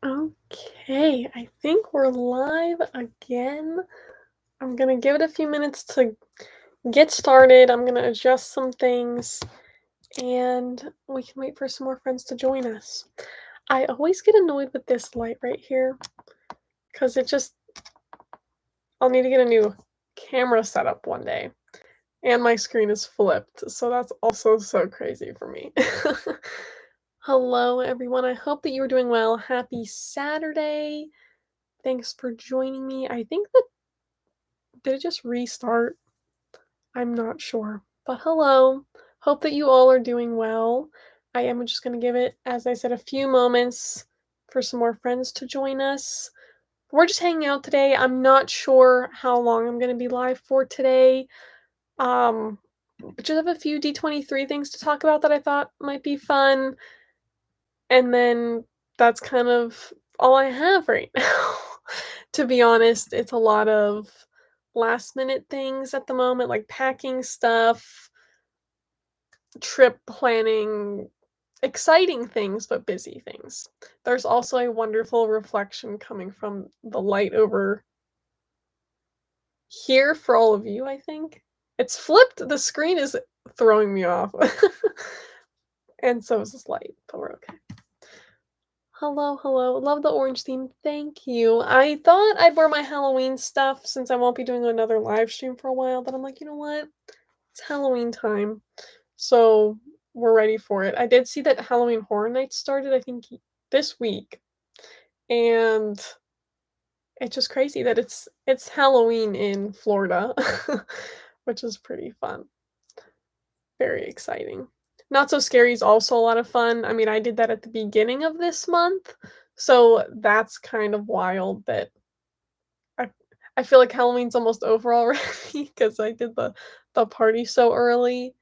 Okay, I think we're live again. I'm gonna give it a few minutes to get started. I'm gonna adjust some things and we can wait for some more friends to join us. I always get annoyed with this light right here because I'll need to get a new camera setup one day. And my screen is flipped, so that's also so crazy for me. Hello, everyone. I hope that you're doing well. Happy Saturday. Thanks for joining me. I think that did it just restart? I'm not sure. But hello. Hope that you all are doing well. I am just going to give it, as I said, a few moments for some more friends to join us. We're just hanging out today. I'm not sure how long I'm going to be live for today. Just have a few D23 things to talk about that I thought might be fun. And then that's kind of all I have right now. To be honest, it's a lot of last minute things at the moment, like packing stuff, trip planning, exciting things, but busy things. There's also a wonderful reflection coming from the light over here for all of you, I think. It's flipped. The screen is throwing me off. And so is this light, but we're okay. Hello, hello. Love the orange theme. Thank you. I thought I'd wear my Halloween stuff since I won't be doing another live stream for a while, but I'm like, you know what? It's Halloween time. So we're ready for it. I did see that Halloween Horror Nights started, I think, this week. And it's just crazy that it's Halloween in Florida, which is pretty fun. Very exciting. Not So Scary is also a lot of fun. I mean, I did that at the beginning of this month, so that's kind of wild that I I feel like Halloween's almost over already because I did the party so early,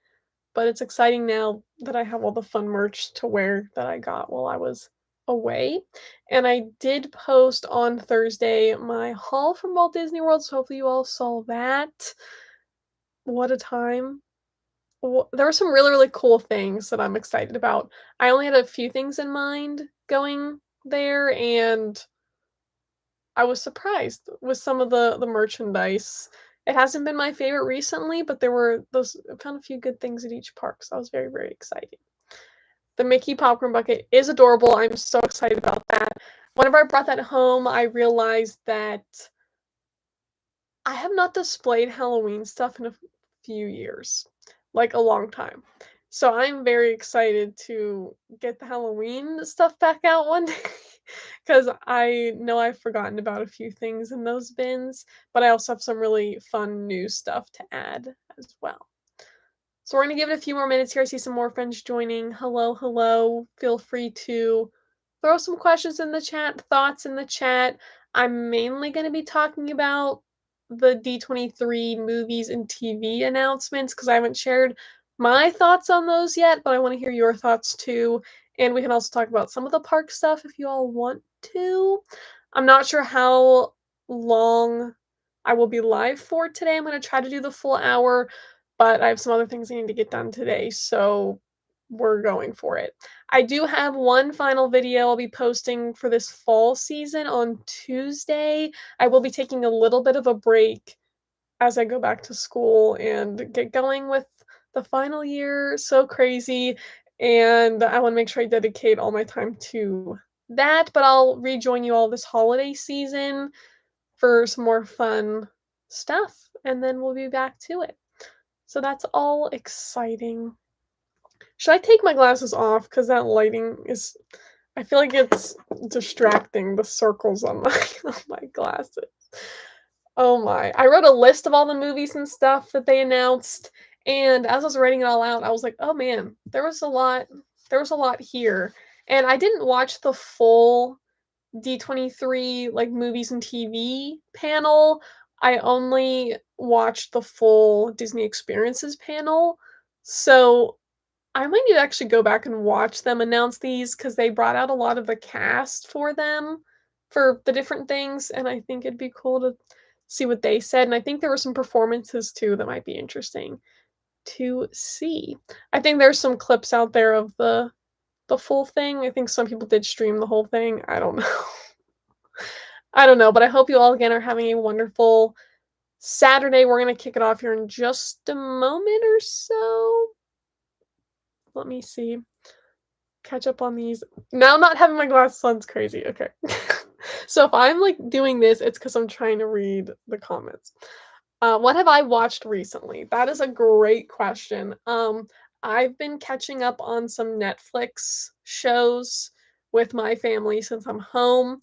but it's exciting now that I have all the fun merch to wear that I got while I was away. And I did post on Thursday my haul from Walt Disney World, so hopefully you all saw that. What a time. There were some really, really cool things that I'm excited about. I only had a few things in mind going there, and I was surprised with some of the merchandise. It hasn't been my favorite recently, but there were those I found a few good things at each park, so I was very, very excited. The Mickey popcorn bucket is adorable. I'm so excited about that. Whenever I brought that home, I realized that I have not displayed Halloween stuff in a few years, like a long time. So I'm very excited to get the Halloween stuff back out one day because I know I've forgotten about a few things in those bins, but I also have some really fun new stuff to add as well. So we're going to give it a few more minutes here. I see some more friends joining. Hello, hello. Feel free to throw some questions in the chat, thoughts in the chat. I'm mainly going to be talking about the D23 movies and TV announcements because I haven't shared my thoughts on those yet, but I want to hear your thoughts too. And we can also talk about some of the park stuff if you all want to. I'm not sure how long I will be live for today. I'm going to try to do the full hour, but I have some other things I need to get done today, so we're going for it. I do have one final video I'll be posting for this fall season on Tuesday. I will be taking a little bit of a break as I go back to school and get going with the final year. So crazy. And I want to make sure I dedicate all my time to that, but I'll rejoin you all this holiday season for some more fun stuff, and then we'll be back to it. So that's all exciting. Should I take my glasses off? Because that lighting is, I feel like it's distracting, the circles on my, on my glasses. Oh my. I wrote a list of all the movies and stuff that they announced, and as I was writing it all out, I was like, oh man, there was a lot here. And I didn't watch the full D23 like movies and TV panel. I only watched the full Disney Experiences panel. So I might need to actually go back and watch them announce these because they brought out a lot of the cast for them for the different things, and I think it'd be cool to see what they said. And I think there were some performances too that might be interesting to see. I think there's some clips out there of the the full thing. I think some people did stream the whole thing. I don't know. I don't know, but I hope you all again are having a wonderful Saturday. We're gonna kick it off here in just a moment or so. Let me see. Catch up on these. Now not having my glasses on's crazy. Okay. So if I'm like doing this, it's because I'm trying to read the comments. What have I watched recently? That is a great question. I've been catching up on some Netflix shows with my family since I'm home,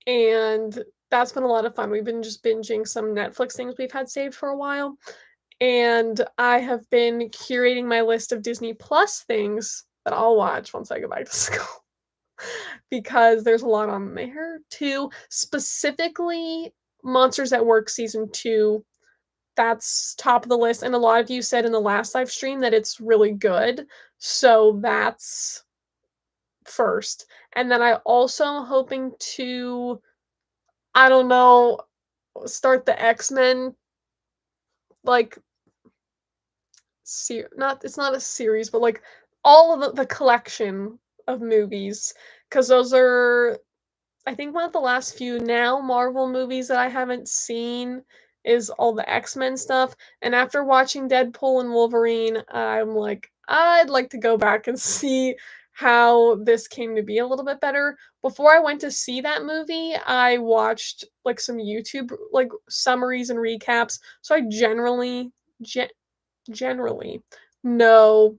and that's been a lot of fun. We've been just binging some Netflix things we've had saved for a while, and I have been curating my list of Disney Plus things that I'll watch once I go back to school. Because there's a lot on there too. Specifically, Monsters at Work season 2. That's top of the list, and a lot of you said in the last live stream that it's really good. So that's first. And then I also am hoping to, I don't know, start the X-Men like not it's not a series, but like all of the collection of movies, because those are, I think, one of the last few now Marvel movies that I haven't seen is all the X-Men stuff. And after watching Deadpool and Wolverine, I'm like, I'd like to go back and see how this came to be a little bit better. Before I went to see that movie, I watched like some YouTube like summaries and recaps. So I generally know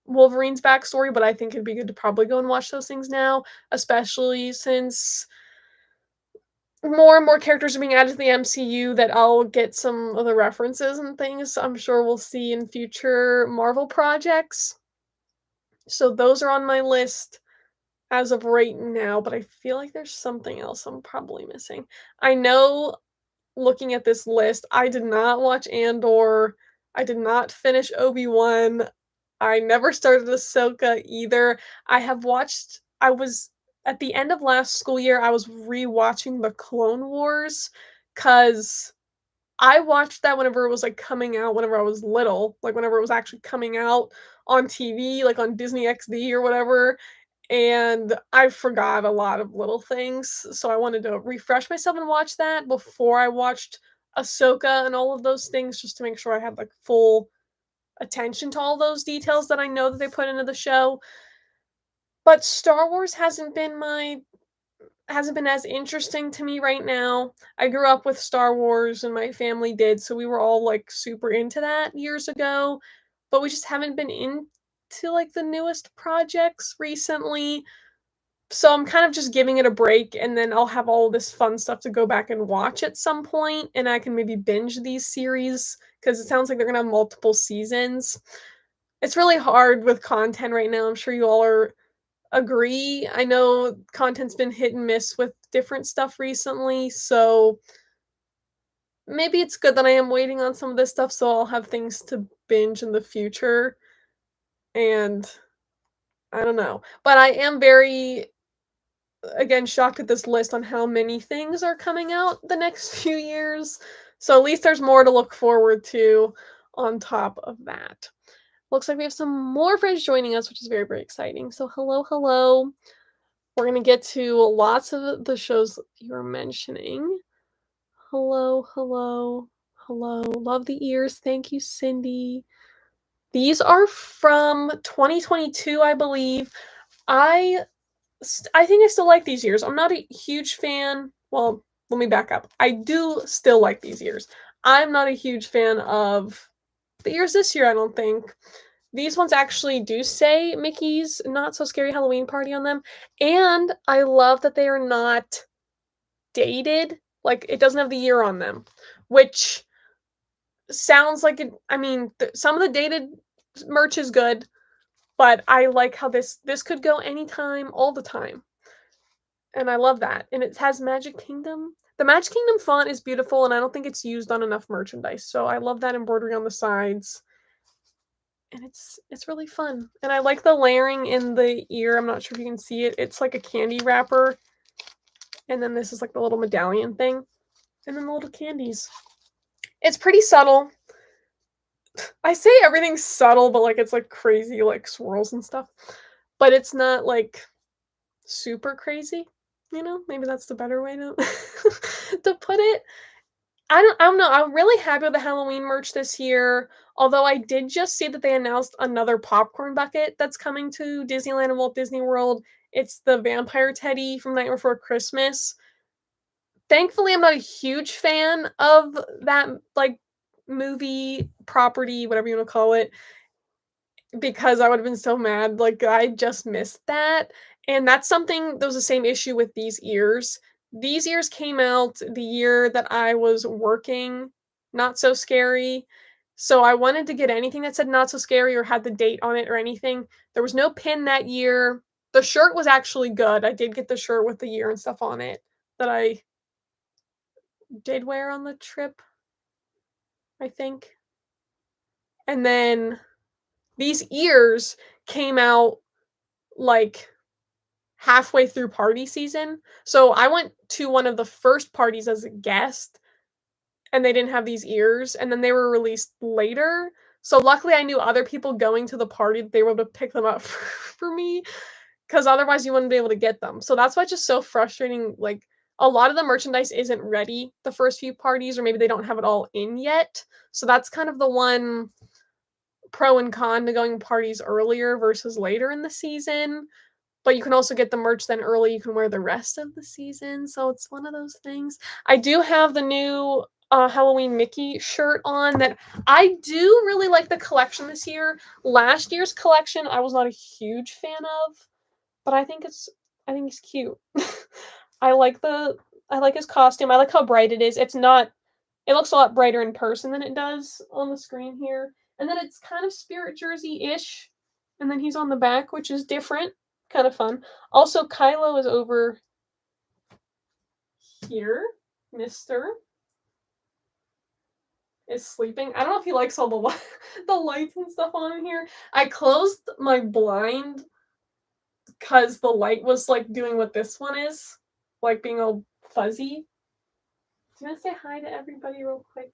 Wolverine's backstory, but I think it'd be good to probably go and watch those things now, especially since more and more characters are being added to the MCU that I'll get some of the references and things I'm sure we'll see in future Marvel projects. So those are on my list as of right now, but I feel like there's something else I'm probably missing. I know, looking at this list, I did not watch Andor. I did not finish Obi-Wan. I never started Ahsoka either. I was at the end of last school year, I was rewatching the Clone Wars because I watched that whenever it was like coming out, whenever I was little, like whenever it was actually coming out on TV, like on Disney XD or whatever. And I forgot a lot of little things, so I wanted to refresh myself and watch that before I watched Ahsoka and all of those things, just to make sure I had like full attention to all those details that I know that they put into the show. But Star Wars hasn't been as interesting to me right now. I grew up with Star Wars and my family did, so we were all like super into that years ago, but we just haven't been into like the newest projects recently. So I'm kind of just giving it a break, and then I'll have all this fun stuff to go back and watch at some point, and I can maybe binge these series because it sounds like they're gonna have multiple seasons. It's really hard with content right now. I'm sure you all agree. I know content's been hit and miss with different stuff recently, so maybe it's good that I am waiting on some of this stuff so I'll have things to binge in the future. And I don't know. But I am very, again, shocked at this list on how many things are coming out the next few years. So at least there's more to look forward to on top of that. Looks like we have some more friends joining us, which is very, very exciting. So hello, hello. We're going to get to lots of the shows you were mentioning. Hello, hello, hello. Love the ears. Thank you, Cindy. These are from 2022, I believe. I think I still like these years. I'm not a huge fan. Well, let me back up. I do still like these years. I'm not a huge fan of the years this year, I don't think. These ones actually do say Mickey's Not So Scary Halloween Party on them. And I love that they are not dated. Like, it doesn't have the year on them, which sounds like it. I mean, some of the dated merch is good, but I like how this could go anytime, all the time. And I love that. And it has Magic Kingdom. The Magic Kingdom font is beautiful, and I don't think it's used on enough merchandise. So I love that embroidery on the sides. And it's really fun. And I like the layering in the ear. I'm not sure if you can see it. It's like a candy wrapper. And then this is like the little medallion thing. And then the little candies. It's pretty subtle. I say everything's subtle, but like it's like crazy like swirls and stuff. but it's not like super crazy, you know? Maybe that's the better way to to put it. I don't know. I'm really happy with the Halloween merch this year. Although I did just see that they announced another popcorn bucket that's coming to Disneyland and Walt Disney World. It's the vampire teddy from Night Before Christmas. Thankfully, I'm not a huge fan of that like movie property, whatever you want to call it, because I would have been so mad. Like I just missed that. And that's something that was the same issue with these ears. These ears came out the year that I was working Not So Scary. So I wanted to get anything that said Not So Scary or had the date on it or anything. There was no pin that year. The shirt was actually good. I did get the shirt with the year and stuff on it that I did wear on the trip, I think. And then these ears came out like halfway through party season. So I went to one of the first parties as a guest and they didn't have these ears and then they were released later. So luckily I knew other people going to the party that they were able to pick them up for me because otherwise you wouldn't be able to get them. So that's why it's just so frustrating. Like a lot of the merchandise isn't ready the first few parties or maybe they don't have it all in yet. So that's kind of the one pro and con to going parties earlier versus later in the season. But you can also get the merch then early. You can wear the rest of the season. So it's one of those things. I do have the new Halloween Mickey shirt on that I do really like the collection this year. Last year's collection I was not a huge fan of, but I think it's cute. I like his costume. I like how bright it is. It looks a lot brighter in person than it does on the screen here. And then it's kind of Spirit Jersey-ish. And then he's on the back, which is different. Kind of fun. Also, Kylo is over here. Mister is sleeping. I don't know if he likes all the lights and stuff on here. I closed my blind because the light was like doing what this one is. Like being all fuzzy. Do you want to say hi to everybody real quick?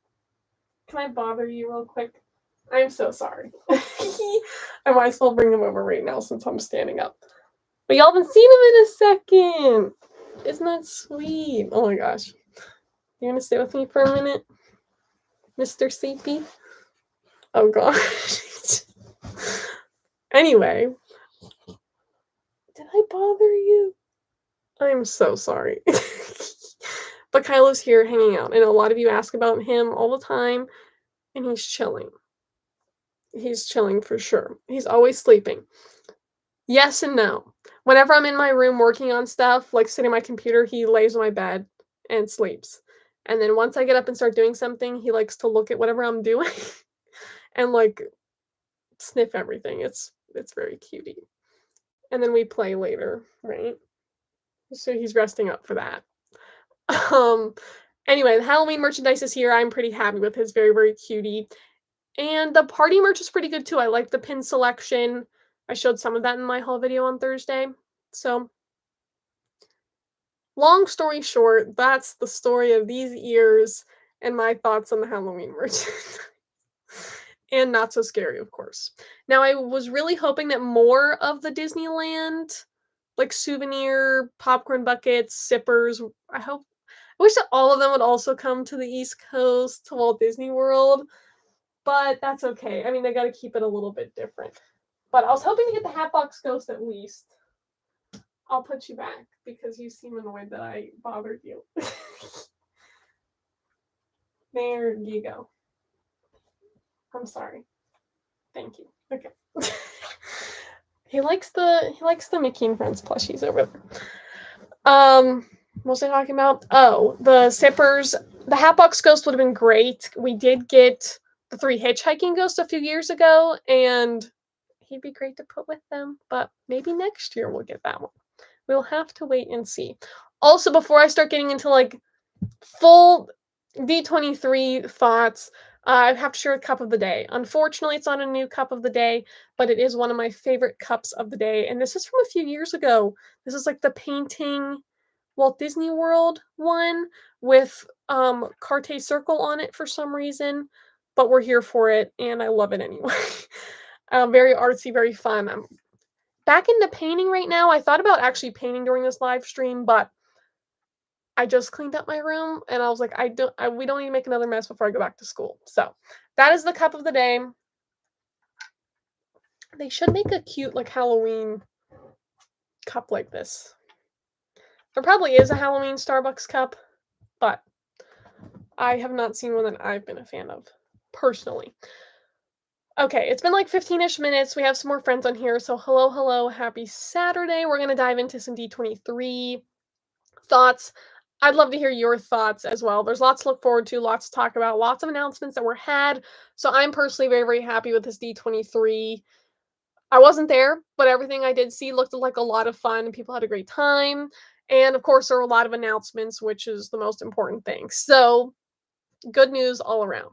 Can I bother you real quick? I'm so sorry. I might as well bring him over right now since I'm standing up. But y'all haven't seen him in a second. Isn't that sweet? Oh my gosh. You want to stay with me for a minute? Mr. Sleepy? Oh gosh. Anyway. Did I bother you? I'm so sorry. But Kylo's here hanging out. And a lot of you ask about him all the time. And he's chilling. He's chilling for sure. He's always sleeping. Yes and no. Whenever I'm in my room working on stuff, like sitting at my computer, he lays on my bed and sleeps. And then once I get up and start doing something, he likes to look at whatever I'm doing and like sniff everything. It's very cutie. And then we play later, right? So he's resting up for that. Anyway, the Halloween merchandise is here. I'm pretty happy with his very, very cutie. And the party merch is pretty good too. I like the pin selection. I showed some of that in my haul video on Thursday. So, long story short, that's the story of these ears and my thoughts on the Halloween merch. And Not So Scary, of course. Now, I was really hoping that more of the Disneyland, like souvenir, popcorn buckets, sippers, I wish that all of them would also come to the East Coast, to Walt Disney World. But that's okay. I mean, they got to keep it a little bit different. But I was hoping to get the Hatbox Ghost at least. I'll put you back because you seem annoyed that I bothered you. There you go. I'm sorry. Thank you. Okay. He likes the Mickey and Friends plushies over there. What was I talking about? Oh, the sippers. The Hatbox Ghost would have been great. We did get the 3 hitchhiking ghosts a few years ago, and he'd be great to put with them, but maybe next year we'll get that one. We'll have to wait and see. Also, before I start getting into like full D23 thoughts, I have to share a cup of the day. Unfortunately, it's not a new cup of the day, but it is one of my favorite cups of the day, and this is from a few years ago. This is like the painting Walt Disney World one with Cartier Circle on it for some reason, but we're here for it, and I love it anyway. Very artsy, very fun. back into painting right now. I thought about actually painting during this live stream, but I just cleaned up my room and I was like, we don't need to make another mess before I go back to school. So that is the cup of the day. They should make a cute like Halloween cup like this. There probably is a Halloween Starbucks cup, but I have not seen one that I've been a fan of personally. Okay, it's been like 15-ish minutes. We have some more friends on here. So hello, hello, happy Saturday. We're going to dive into some D23 thoughts. I'd love to hear your thoughts as well. There's lots to look forward to, lots to talk about, lots of announcements that were had. So I'm personally very, very happy with this D23. I wasn't there, but everything I did see looked like a lot of fun. People had a great time. And of course, there were a lot of announcements, which is the most important thing. So good news all around.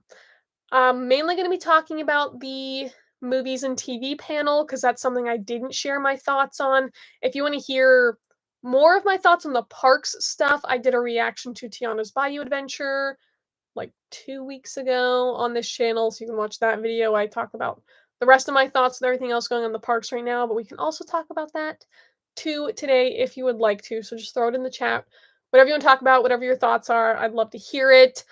Mainly going to be talking about the movies and TV panel because that's something I didn't share my thoughts on. If you want to hear more of my thoughts on the parks stuff, I did a reaction to Tiana's Bayou Adventure like 2 weeks ago on this channel, so you can watch that video. I talk about the rest of my thoughts and everything else going on in the parks right now, but we can also talk about that too today if you would like to. So just throw it in the chat. Whatever you want to talk about, whatever your thoughts are, I'd love to hear it.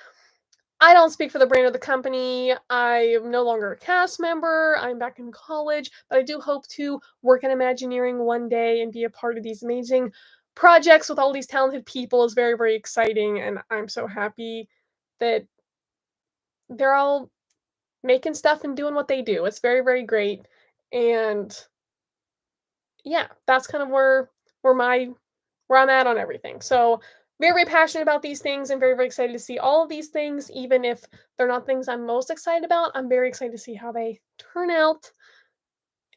I don't speak for the brand or the company. I am no longer a cast member. I'm back in college, but I do hope to work in Imagineering one day and be a part of these amazing projects with all these talented people. Is very, very exciting, and I'm so happy that they're all making stuff and doing what they do. It's very, very great, and yeah, that's kind of where I'm at on everything. So very, very passionate about these things and very, very excited to see all of these things, even if they're not things I'm most excited about. I'm very excited to see how they turn out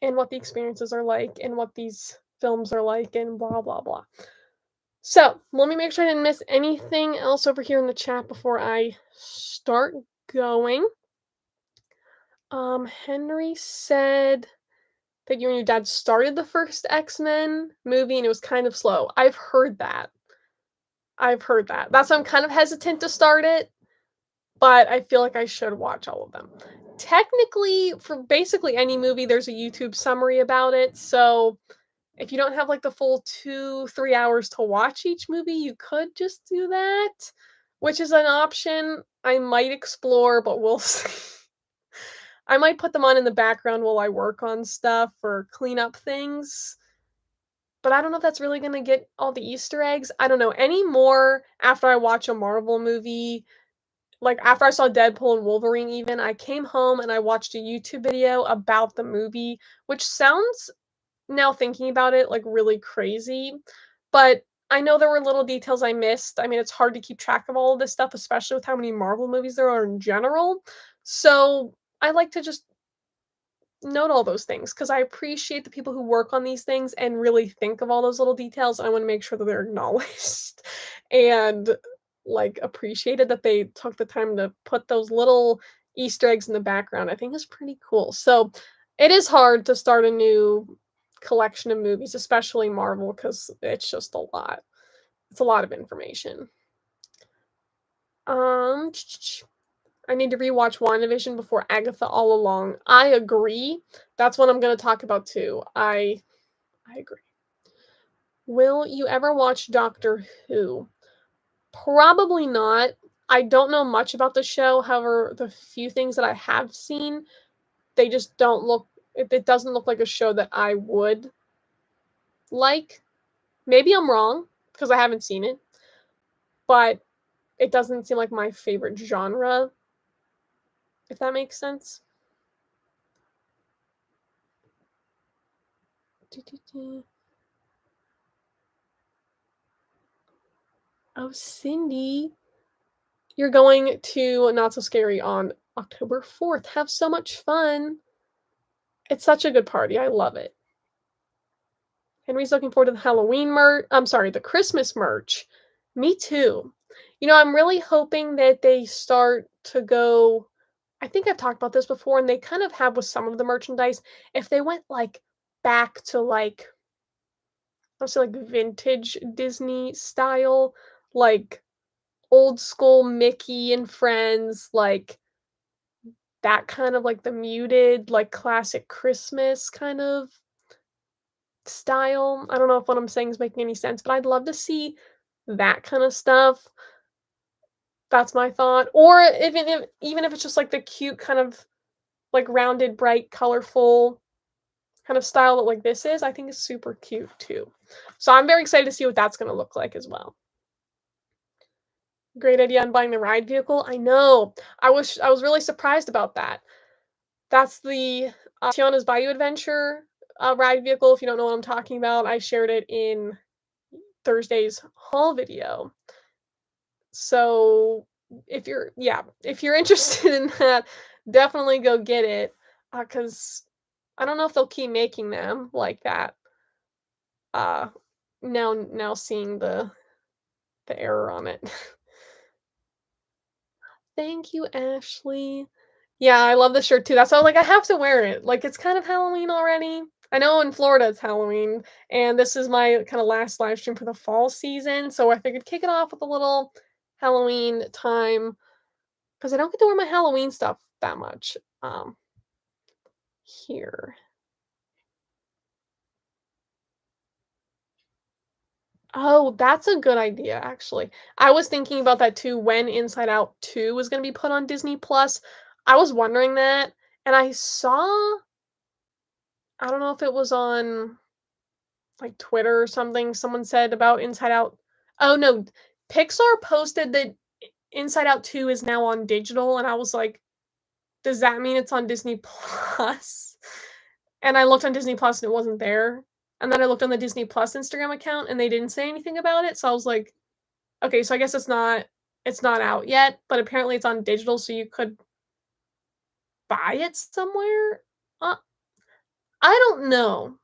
and what the experiences are like and what these films are like and blah, blah, blah. So let me make sure I didn't miss anything else over here in the chat before I start going. Henry said that you and your dad started the first X-Men movie and it was kind of slow. I've heard that. That's why I'm kind of hesitant to start it, but I feel like I should watch all of them. Technically, for basically any movie, there's a YouTube summary about it, so if you don't have, like, the full 2-3 hours to watch each movie, you could just do that, which is an option I might explore, but we'll see. I might put them on in the background while I work on stuff or clean up things. But I don't know if that's really gonna get all the Easter eggs. I don't know. Any more after I watch a Marvel movie, like, after I saw Deadpool and Wolverine even, I came home and I watched a YouTube video about the movie, which sounds, now thinking about it, like, really crazy, but I know there were little details I missed. I mean, it's hard to keep track of all of this stuff, especially with how many Marvel movies there are in general, so I like to just note all those things because I appreciate the people who work on these things and really think of all those little details. I want to make sure that they're acknowledged and like appreciated that they took the time to put those little Easter eggs in the background. I think is pretty cool. So it is hard to start a new collection of movies, especially Marvel, because it's just a lot. It's a lot of information. I need to rewatch WandaVision before Agatha All Along. I agree. That's what I'm going to talk about too. I agree. Will you ever watch Doctor Who? Probably not. I don't know much about the show. However, the few things that I have seen, they just don't look, it doesn't look like a show that I would like. Maybe I'm wrong because I haven't seen it, but it doesn't seem like my favorite genre, if that makes sense. Oh, Cindy, you're going to Not So Scary on October 4th. Have so much fun. It's such a good party. I love it. Henry's looking forward to the Halloween merch. I'm sorry, the Christmas merch. Me too. You know, I'm really hoping that they start to go. I think I've talked about this before, and they kind of have with some of the merchandise. If they went like back to like, let's say like vintage Disney style, like old school Mickey and Friends, like that kind of like the muted, like classic Christmas kind of style. I don't know if what I'm saying is making any sense, but I'd love to see that kind of stuff. That's my thought. Or even if it's just like the cute kind of like rounded, bright, colorful kind of style that like this is, I think is super cute too. So I'm very excited to see what that's going to look like as well. Great idea on buying the ride vehicle. I know. I was really surprised about that. That's the Tiana's Bayou Adventure ride vehicle. If you don't know what I'm talking about, I shared it in Thursday's haul video. So if you're interested in that, definitely go get it. Because I don't know if they'll keep making them like that. Uh, now seeing the error on it. Thank you, Ashley. Yeah, I love the shirt too. That's why I was like, I have to wear it. Like, it's kind of Halloween already. I know in Florida it's Halloween, and this is my kind of last live stream for the fall season, so I figured kick it off with a little Halloween time because I don't get to wear my Halloween stuff that much. Here. Oh, that's a good idea, actually. I was thinking about that too when Inside Out 2 was gonna be put on Disney Plus. I was wondering that, and I don't know if it was on, like, Twitter or something, someone said about Inside Out. Oh, no, Pixar posted that Inside Out 2 is now on digital, and I was like, "Does that mean it's on Disney Plus?" And I looked on Disney Plus and it wasn't there, and then I looked on the Disney Plus Instagram account and they didn't say anything about it, so I was like, "Okay, so I guess it's not out yet, but apparently it's on digital, so you could buy it somewhere?" Uh, I don't know.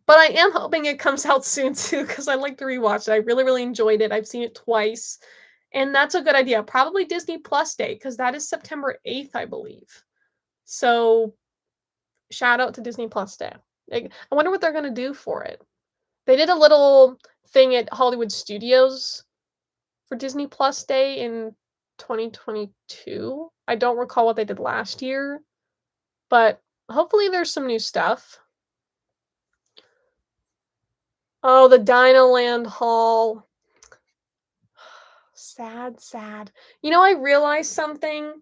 But I am hoping it comes out soon too, because I like to rewatch it. I really, really enjoyed it. I've seen it twice, and that's a good idea. Probably Disney Plus Day, because that is September 8th, I believe. So shout out to Disney Plus Day. Like, I wonder what they're gonna do for it. They did a little thing at Hollywood Studios for Disney Plus Day in 2022. I don't recall what they did last year, but hopefully there's some new stuff. Oh, the DinoLand haul. Sad, sad. You know, I realized something.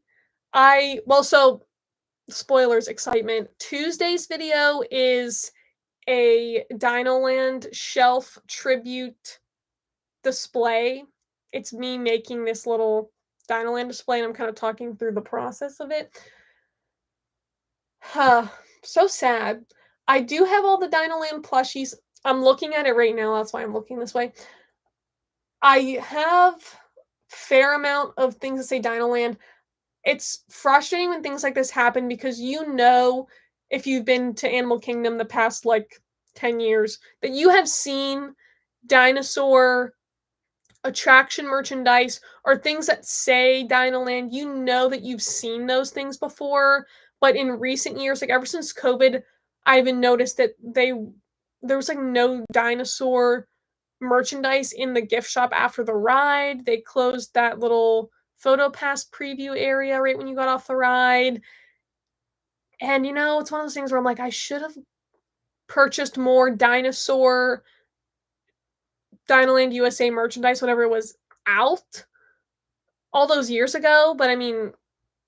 So spoilers, excitement. Tuesday's video is a DinoLand shelf tribute display. It's me making this little DinoLand display, and I'm kind of talking through the process of it. Huh, so sad. I do have all the DinoLand plushies. I'm looking at it right now. That's why I'm looking this way. I have fair amount of things that say DinoLand. It's frustrating when things like this happen because if you've been to Animal Kingdom the past like 10 years that you have seen dinosaur attraction merchandise or things that say Dinoland. You know that you've seen those things before, but in recent years, like ever since COVID, I even noticed that there was like no dinosaur merchandise in the gift shop after the ride. They closed that little photo pass preview area right when you got off the ride. And it's one of those things where I'm like, I should have purchased more DinoLand USA merchandise whenever it was out all those years ago, but I mean,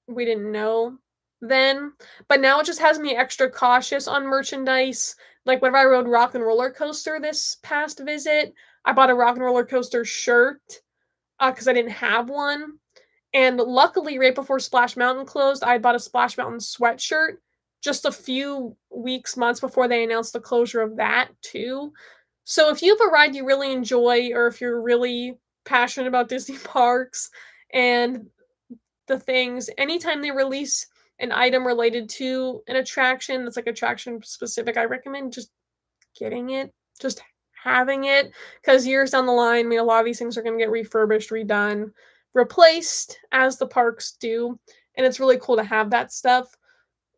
we didn't know then. But now it just has me extra cautious on merchandise. Like whenever I rode Rock and Roller Coaster this past visit, I bought a Rock and Roller Coaster shirt because I didn't have one. And luckily, right before Splash Mountain closed, I bought a Splash Mountain sweatshirt just a few weeks, months before they announced the closure of that, too. So if you have a ride you really enjoy, or if you're really passionate about Disney parks and the things, anytime they release an item related to an attraction that's like attraction specific, I recommend just getting it, just having it, because years down the line, I mean, a lot of these things are going to get refurbished, redone, replaced as the parks do, and it's really cool to have that stuff.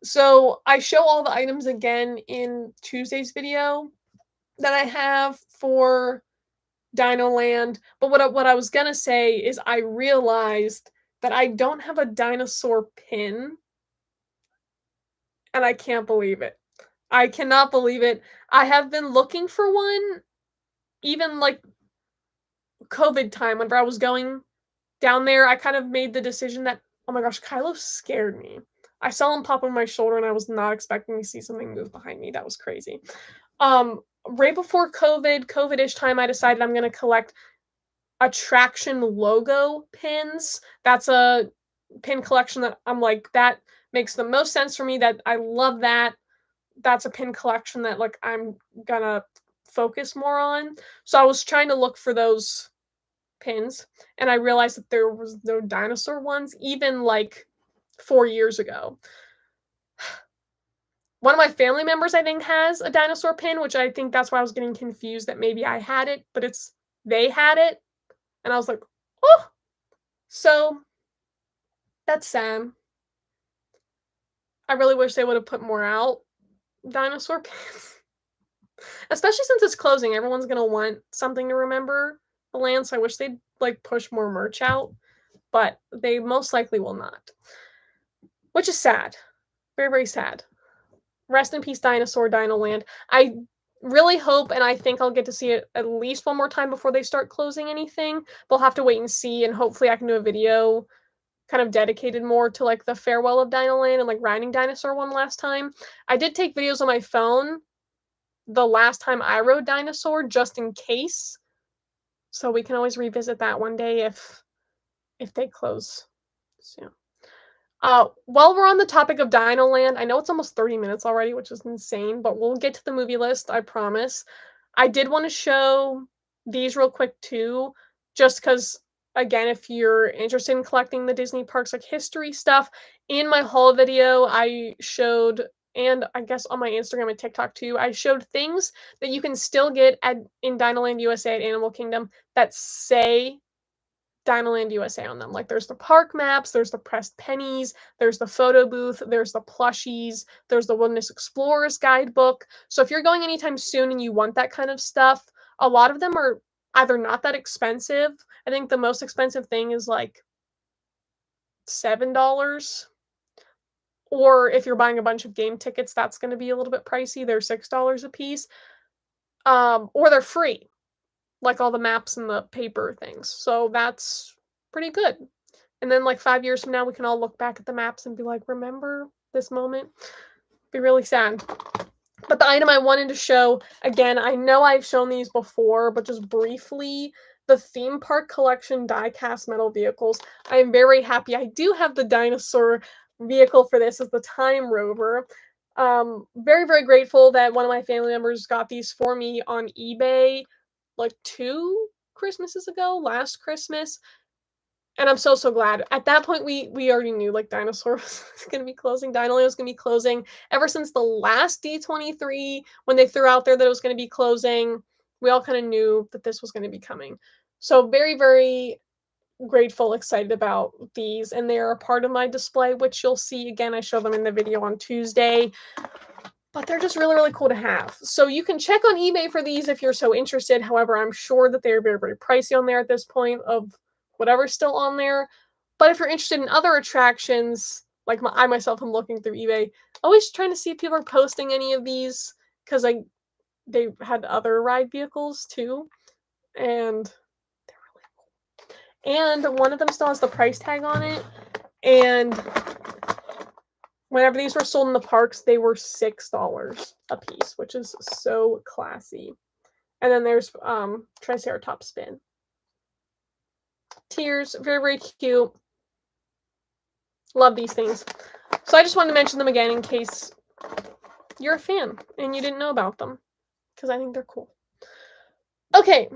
So I show all the items again in Tuesday's video that I have for DinoLand. But what I was gonna say is I realized that I don't have a dinosaur pin, and I can't believe it. I cannot believe it. I have been looking for one, even, like, COVID time, whenever I was going down there, I kind of made the decision that, oh my gosh, Kylo scared me. I saw him pop on my shoulder, and I was not expecting to see something move behind me. That was crazy. Right before COVID-ish time, I decided I'm gonna collect attraction logo pins. That's a pin collection that I'm like, that makes the most sense for me, that I love that. That's a pin collection that, like, I'm gonna focus more on. So I was trying to look for those pins, and I realized that there was no dinosaur ones even, like, 4 years ago. One of my family members, I think, has a dinosaur pin, which I think that's why I was getting confused that maybe I had it, but it's they had it, and I was like, "Oh!" So, that's sad. I really wish they would've put more out dinosaur pins. Especially since it's closing, everyone's gonna want something to remember the land, so I wish they'd, like, push more merch out, but they most likely will not, which is sad. Very, very sad. Rest in peace, Dinosaur DinoLand. I really hope, and I think I'll get to see it at least one more time before they start closing anything. We'll have to wait and see, and hopefully I can do a video kind of dedicated more to, like, the farewell of DinoLand and, like, riding Dinosaur one last time. I did take videos on my phone the last time I rode Dinosaur just in case, so we can always revisit that one day if they close soon. While we're on the topic of DinoLand, I know it's almost 30 minutes already, which is insane, but we'll get to the movie list, I promise. I did want to show these real quick too, just because, again, if you're interested in collecting the Disney parks, like, history stuff, in my haul video, I showed, and I guess on my Instagram and TikTok too, I showed things that you can still get in DinoLand USA at Animal Kingdom that say DinoLand USA on them. Like, there's the park maps, there's the pressed pennies, there's the photo booth, there's the plushies, there's the Wilderness Explorers guidebook. So if you're going anytime soon and you want that kind of stuff, a lot of them are either not that expensive. I think the most expensive thing is like $7. Or if you're buying a bunch of game tickets, that's going to be a little bit pricey. They're $6 a piece. Or they're free, like all the maps and the paper things. So that's pretty good. And then, like, 5 years from now, we can all look back at the maps and be like, "Remember this moment?" Be really sad. But the item I wanted to show, again, I know I've shown these before, but just briefly, the theme park collection die-cast metal vehicles. I am very happy. I do have the dinosaur vehicle for this as the Time Rover. Very, very grateful that one of my family members got these for me on eBay, like, 2 Christmases ago, last Christmas. And I'm so, so glad. At that point, we already knew, like, Dinosaur was gonna be closing, DinoLand was gonna be closing. Ever since the last D23, when they threw out there that it was gonna be closing, we all kinda knew that this was gonna be coming. So very, very grateful, excited about these, and they are a part of my display, which you'll see again, I show them in the video on Tuesday. But they're just really, really cool to have. So you can check on eBay for these if you're so interested. However, I'm sure that they're very, very pricey on there at this point of whatever's still on there. But if you're interested in other attractions, like I myself am looking through eBay, always trying to see if people are posting any of these, because they had other ride vehicles too, and they're really cool. And one of them still has the price tag on it, and whenever these were sold in the parks, they were $6 a piece, which is so classy. And then there's Triceratops Spin. Tears, very, very cute. Love these things. So I just wanted to mention them again in case you're a fan and you didn't know about them, because I think they're cool. Okay,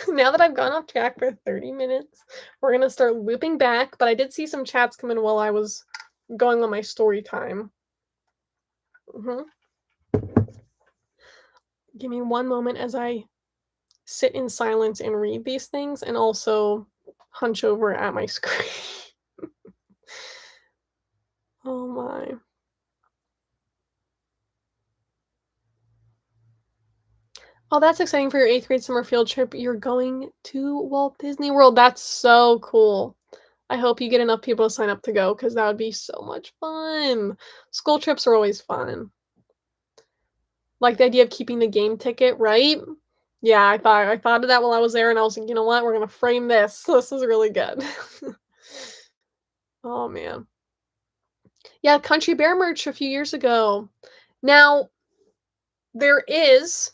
now that I've gone off track for 30 minutes, we're going to start looping back, but I did see some chats come in while I was going on my story time. Give me one moment as I sit in silence and read these things, and also hunch over at my screen. Oh my. Oh, that's exciting for your 8th grade summer field trip. You're going to Walt Disney World. That's so cool. I hope you get enough people to sign up to go, because that would be so much fun. School trips are always fun. Like the idea of keeping the game ticket, right? Yeah, I thought of that while I was there, and I was like, "You know what? We're gonna frame this. This is really good." Oh, man. Yeah, Country Bear merch a few years ago. Now, there is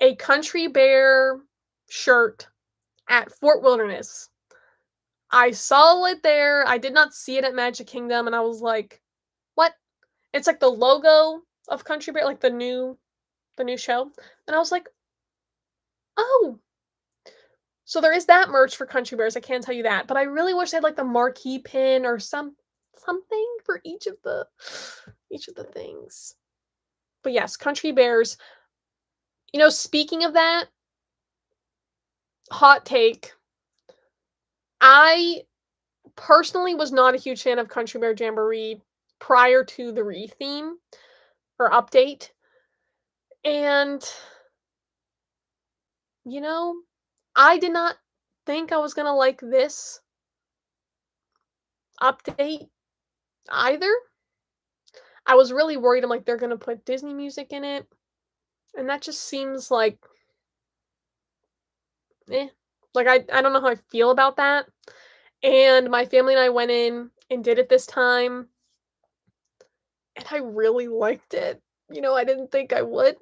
a Country Bear shirt at Fort Wilderness. I saw it there, I did not see it at Magic Kingdom, and I was like, "What?" It's like the logo of Country Bear, like the new show, and I was like, "Oh." So there is that merch for Country Bears, I can tell you that, but I really wish they had, like, the marquee pin or something for each of the things. But yes, Country Bears. You know, speaking of that, hot take, I personally was not a huge fan of Country Bear Jamboree prior to the retheme or update, and, you know, I did not think I was gonna like this update either. I was really worried, I'm like, "They're gonna put Disney music in it," and that just seems like, eh. Like, I don't know how I feel about that, and my family and I went in and did it this time, and I really liked it. You know, I didn't think I would.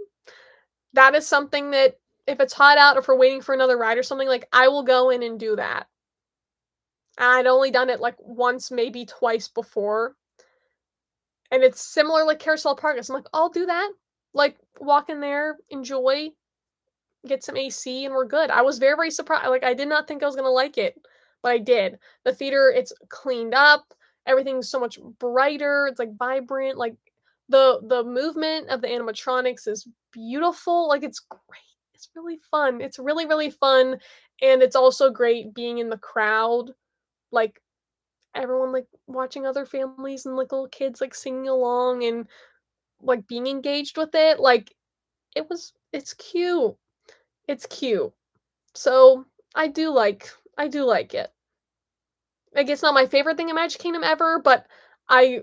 That is something that if it's hot out or if we're waiting for another ride or something, like, I will go in and do that. I'd only done it, like, once, maybe twice before, and it's similar like Carousel Progress. I'm like, "I'll do that." Like, walk in there, enjoy, get some AC, and we're good. I was very, very surprised. Like, I did not think I was gonna like it, but I did. The theater, it's cleaned up, everything's so much brighter, it's, like, vibrant, like, the movement of the animatronics is beautiful, like, it's great. It's really fun. It's really, really fun, and it's also great being in the crowd, like, everyone, like, watching other families and, like, little kids, like, singing along and, like, being engaged with it, like, it's cute. It's cute. So, I do like it. Like, it's not my favorite thing in Magic Kingdom ever, but I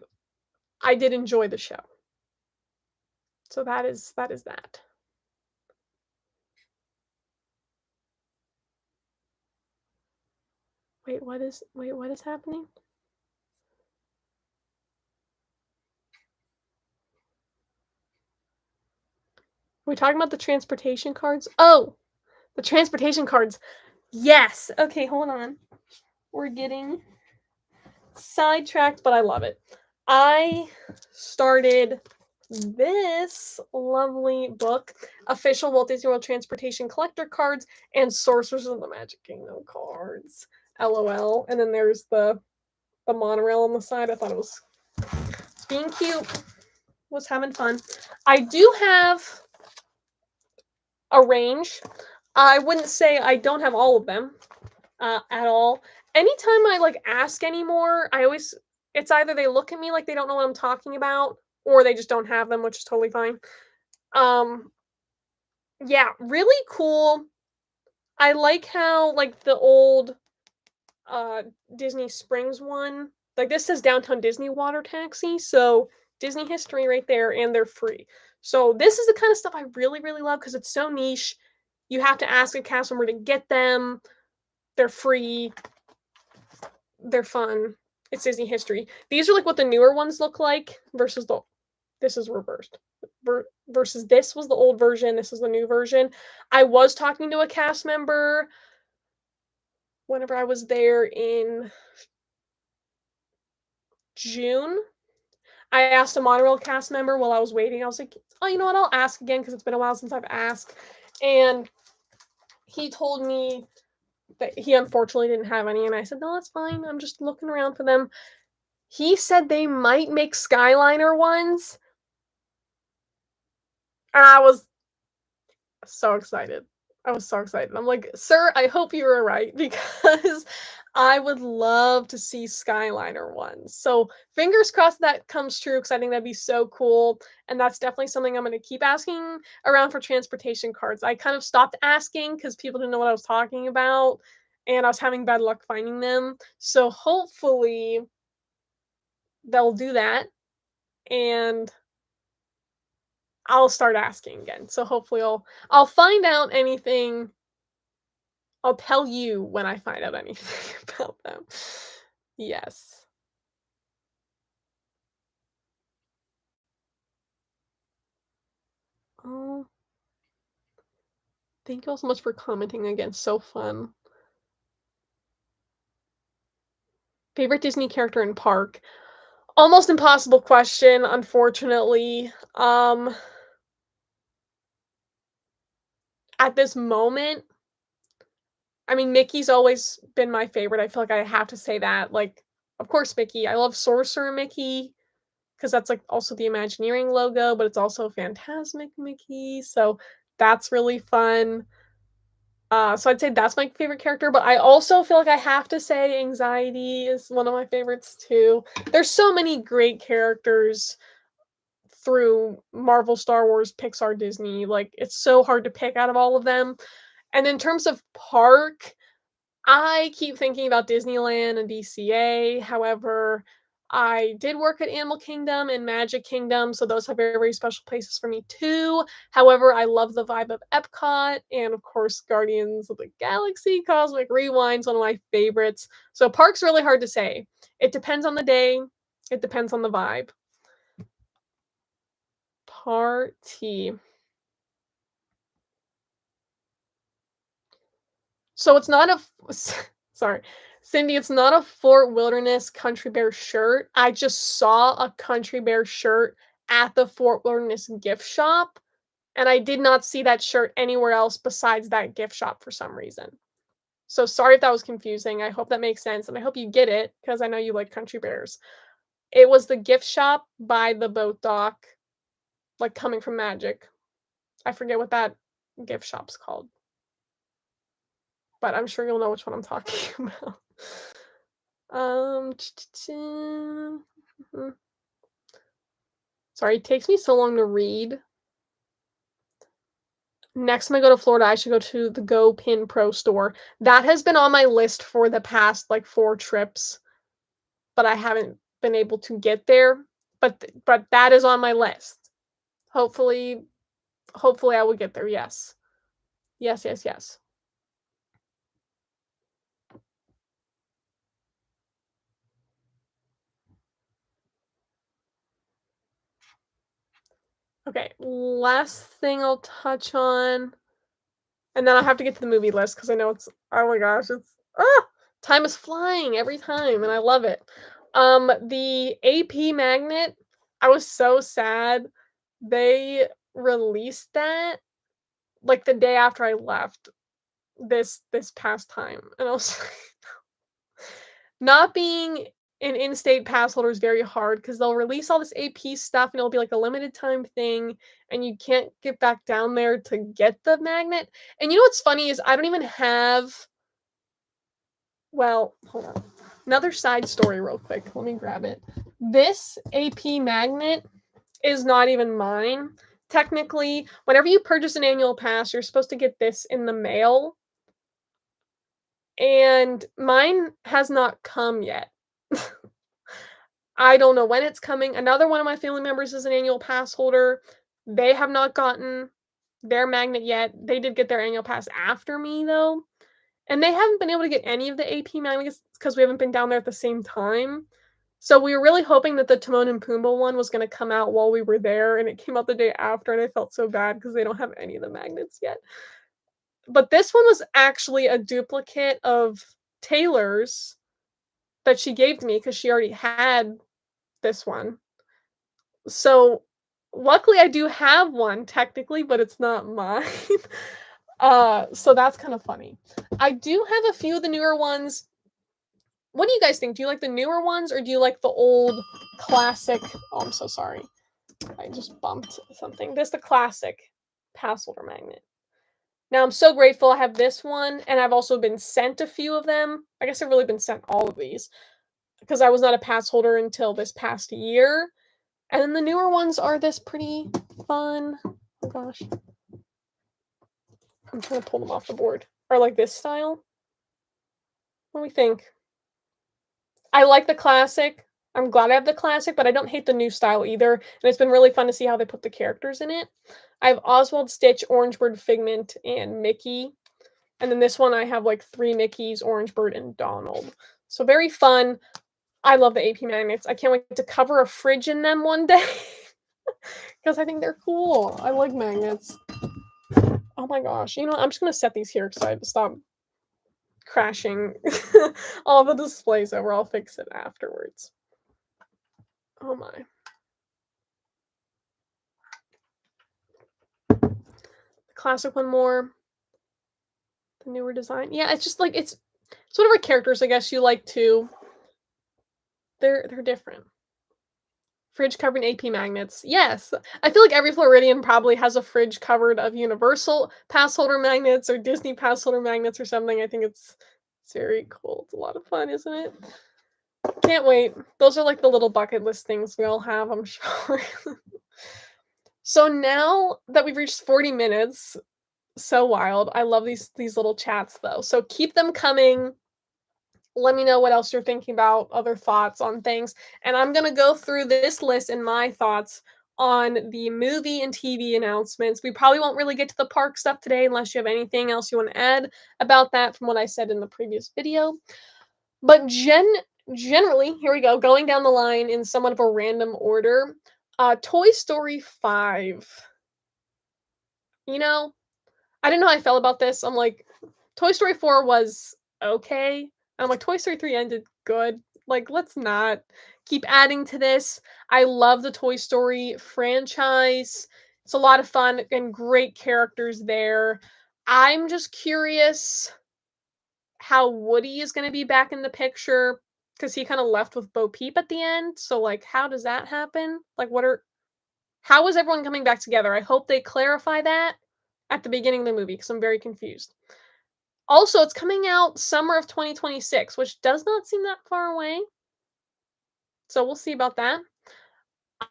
I did enjoy the show. So that is that. Wait, what is happening? Are we talking about the transportation cards? Oh, the transportation cards. Yes. Okay, hold on. We're getting sidetracked, but I love it. I started this lovely book, Official Walt Disney World Transportation Collector Cards and Sorcerers of the Magic Kingdom cards. LOL. And then there's the monorail on the side. I thought it was being cute. Was having fun. I do have a range. I wouldn't say I don't have all of them at all. Anytime I like ask anymore, I always it's either they look at me like they don't know what I'm talking about, or they just don't have them, which is totally fine. Um, yeah, really cool. I like how like the old uh Disney Springs one, like this says Downtown Disney Water Taxi, so Disney history right there, and they're free. So this is the kind of stuff I really, really love because it's so niche. You have to ask a cast member to get them. They're free. They're fun. It's Disney history. These are like what the newer ones look like versus the this is reversed. Versus this was the old version, this is the new version. I was talking to a cast member whenever I was there in June. I asked a monorail cast member while I was waiting. I was like, "Oh, you know what? I'll ask again because it's been a while since I've asked." And he told me that he unfortunately didn't have any, and I said, "No, that's fine. I'm just looking around for them." He said they might make Skyliner ones, and I was so excited. I was so excited. I'm like, "Sir, I hope you were right because I would love to see Skyliner ones." So, fingers crossed that comes true because I think that'd be so cool, and that's definitely something I'm gonna keep asking around for transportation cards. I kind of stopped asking because people didn't know what I was talking about, and I was having bad luck finding them. So, hopefully, they'll do that, and I'll start asking again. So hopefully I'll find out anything. I'll tell you when I find out anything about them. Yes. Oh, thank you all so much for commenting again. So fun. Favorite Disney character in park? Almost impossible question, unfortunately. At this moment, I mean, Mickey's always been my favorite. I feel like I have to say that. Like, of course, Mickey. I love Sorcerer Mickey because that's like also the Imagineering logo, but it's also Phantasmic Mickey. So that's really fun. So I'd say that's my favorite character, but I also feel like I have to say Anxiety is one of my favorites too. There's so many great characters through Marvel, Star Wars, Pixar, Disney. Like it's so hard to pick out of all of them. And in terms of park, I keep thinking about Disneyland and DCA. However, I did work at Animal Kingdom and Magic Kingdom, so those have very, very special places for me too. However, I love the vibe of Epcot and, of course, Guardians of the Galaxy Cosmic Rewind's one of my favorites. So park's really hard to say. It depends on the day. It depends on the vibe. Party. So it's not a sorry, Cindy, it's not a Fort Wilderness Country Bear shirt. I just saw a Country Bear shirt at the Fort Wilderness gift shop, and I did not see that shirt anywhere else besides that gift shop for some reason. So sorry if that was confusing. I hope that makes sense, and I hope you get it because I know you like Country Bears. It was the gift shop by the boat dock, like coming from Magic. I forget what that gift shop's called, but I'm sure you'll know which one I'm talking about. Sorry, it takes me so long to read. Next time I go to Florida, I should go to the Go Pin Pro store. That has been on my list for the past like 4 trips, but I haven't been able to get there. But that is on my list. Hopefully, hopefully I will get there. Yes. Yes, yes, yes. Okay, last thing I'll touch on, and then I'll have to get to the movie list because I know it's oh my gosh, it's time is flying every time, and I love it. The AP magnet, I was so sad. They released that like the day after I left this past time, and I was not being an in-state pass holder is very hard because they'll release all this AP stuff and it'll be like a limited time thing, and you can't get back down there to get the magnet. And you know what's funny is I don't even have. Well, hold on. Another side story, real quick. Let me grab it. This AP magnet is not even mine. Technically, whenever you purchase an annual pass, you're supposed to get this in the mail. And mine has not come yet. I don't know when it's coming. Another one of my family members is an annual pass holder. They have not gotten their magnet yet. They did get their annual pass after me, though. And they haven't been able to get any of the AP magnets because we haven't been down there at the same time. So we were really hoping that the Timon and Pumbaa one was going to come out while we were there, and it came out the day after, and I felt so bad because they don't have any of the magnets yet. But this one was actually a duplicate of Taylor's that she gave to me because she already had this one. So luckily I do have one technically, but it's not mine. So that's kind of funny. I do have a few of the newer ones. What do you guys think? Do you like the newer ones or do you like the old classic? Oh, I'm so sorry. I just bumped something. This is the classic pass holder magnet. Now I'm so grateful I have this one, and I've also been sent a few of them. I guess I've really been sent all of these because I was not a pass holder until this past year. And then the newer ones are this pretty fun. Oh gosh. I'm trying to pull them off the board. Are like this style. What do we think? I like the classic. I'm glad I have the classic, but I don't hate the new style either, and it's been really fun to see how they put the characters in it. I have Oswald, Stitch, Orangebird, Figment, and Mickey, and then this one I have, like, 3 Mickeys, Orangebird, and Donald. So very fun. I love the AP magnets. I can't wait to cover a fridge in them one day because I think they're cool. I like magnets. Oh my gosh. You know what? I'm just gonna set these here because I stop crashing all the displays over. I'll fix it afterwards. Oh my. Classic one more. The newer design. Yeah, it's just like it's whatever characters I guess you like too. They're different. Fridge covered in AP magnets. Yes. I feel like every Floridian probably has a fridge covered of Universal pass holder magnets or Disney pass holder magnets or something. I think it's very cool. It's a lot of fun, isn't it? Can't wait. Those are like the little bucket list things we all have, I'm sure. So now that we've reached 40 minutes, so wild. I love these little chats though. So keep them coming. Let me know what else you're thinking about, other thoughts on things. And I'm going to go through this list and my thoughts on the movie and TV announcements. We probably won't really get to the park stuff today unless you have anything else you want to add about that from what I said in the previous video. But generally, here we go, going down the line in somewhat of a random order. Toy Story 5. You know, I didn't know how I felt about this. I'm like, Toy Story 4 was okay. I'm like, Toy Story 3 ended good. Like, let's not keep adding to this. I love the Toy Story franchise. It's a lot of fun and great characters there. I'm just curious how Woody is going to be back in the picture because he kind of left with Bo Peep at the end. So, like, how does that happen? Like, how is everyone coming back together? I hope they clarify that at the beginning of the movie because I'm very confused. Also, it's coming out summer of 2026, which does not seem that far away. So we'll see about that.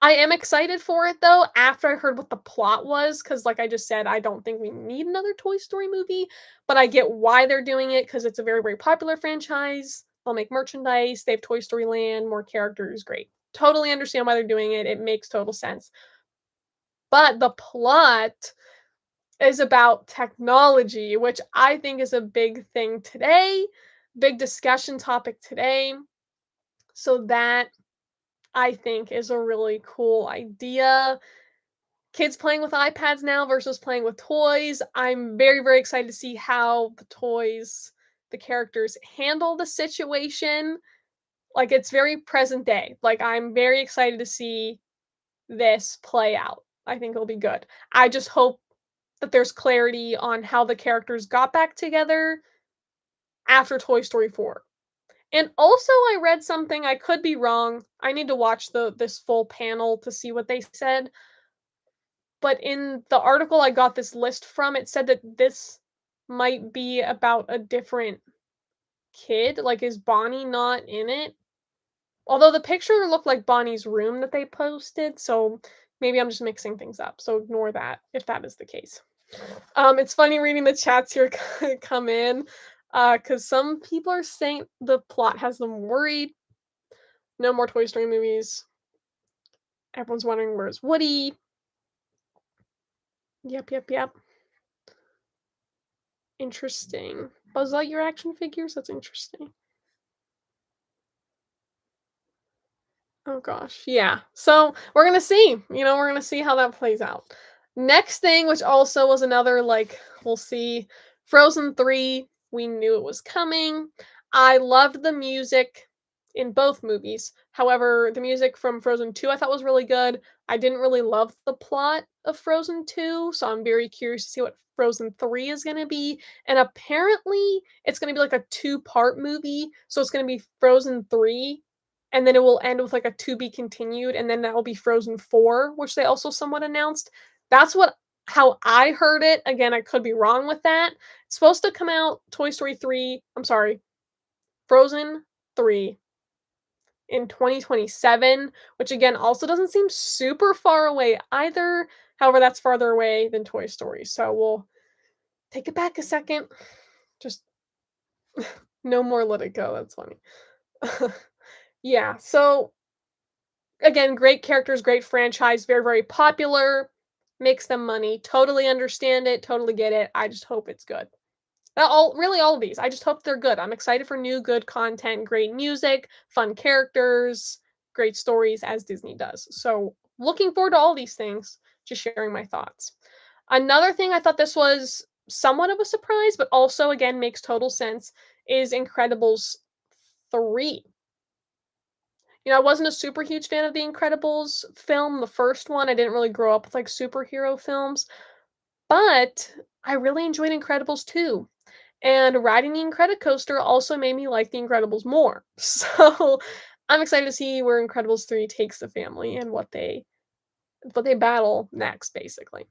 I am excited for it though, after I heard what the plot was, because like I just said, I don't think we need another Toy Story movie, but I get why they're doing it because it's a very, very popular franchise. They'll make merchandise, they have Toy Story Land, more characters, great. Totally understand why they're doing it. It makes total sense. But the plot is about technology, which I think is a big thing today, big discussion topic today. So that I think is a really cool idea. Kids playing with iPads now versus playing with toys. I'm very, very excited to see how the characters handle the situation. Like it's very present day. Like I'm very excited to see this play out. I think it'll be good. I just hope that there's clarity on how the characters got back together after Toy Story 4. And also I read something, I could be wrong. I need to watch this full panel to see what they said. But in the article I got this list from, it said that this might be about a different kid. Like is Bonnie not in it? Although the picture looked like Bonnie's room that they posted, so maybe I'm just mixing things up. So ignore that if that is the case. It's funny reading the chats here come in, because some people are saying the plot has them worried. No more Toy Story movies. Everyone's wondering where's Woody. Yep. Interesting. Buzz Lightyear action figures? That's interesting. Oh gosh, yeah. So we're gonna see. We're gonna see how that plays out. Next thing, which also was another like we'll see, Frozen 3. We knew it was coming. I loved the music in both movies. However, the music from Frozen 2 I thought was really good. I didn't really love the plot of Frozen 2, so I'm very curious to see what Frozen 3 is gonna be. And apparently it's gonna be like a two-part movie. So it's gonna be Frozen 3 and then it will end with like a to be continued, and then that will be Frozen 4, which they also somewhat announced. That's how I heard it. Again, I could be wrong with that. It's supposed to come out Frozen 3 in 2027, which again also doesn't seem super far away either. However, that's farther away than Toy Story. So we'll take it back a second. Just no more Let It Go. That's funny. Yeah, so Again, great characters, great franchise, very, very popular, makes them money. Totally understand it, totally get it. I just hope it's good. All of these. I just hope they're good. I'm excited for new good content, great music, fun characters, great stories as Disney does. So, looking forward to all these things, just sharing my thoughts. Another thing I thought this was somewhat of a surprise, but also again makes total sense is Incredibles 3. I wasn't a super huge fan of the Incredibles film, the first one. I didn't really grow up with like superhero films, but I really enjoyed Incredibles 2. And riding the Incredicoaster also made me like the Incredibles more. So I'm excited to see where Incredibles 3 takes the family and what they battle next, basically.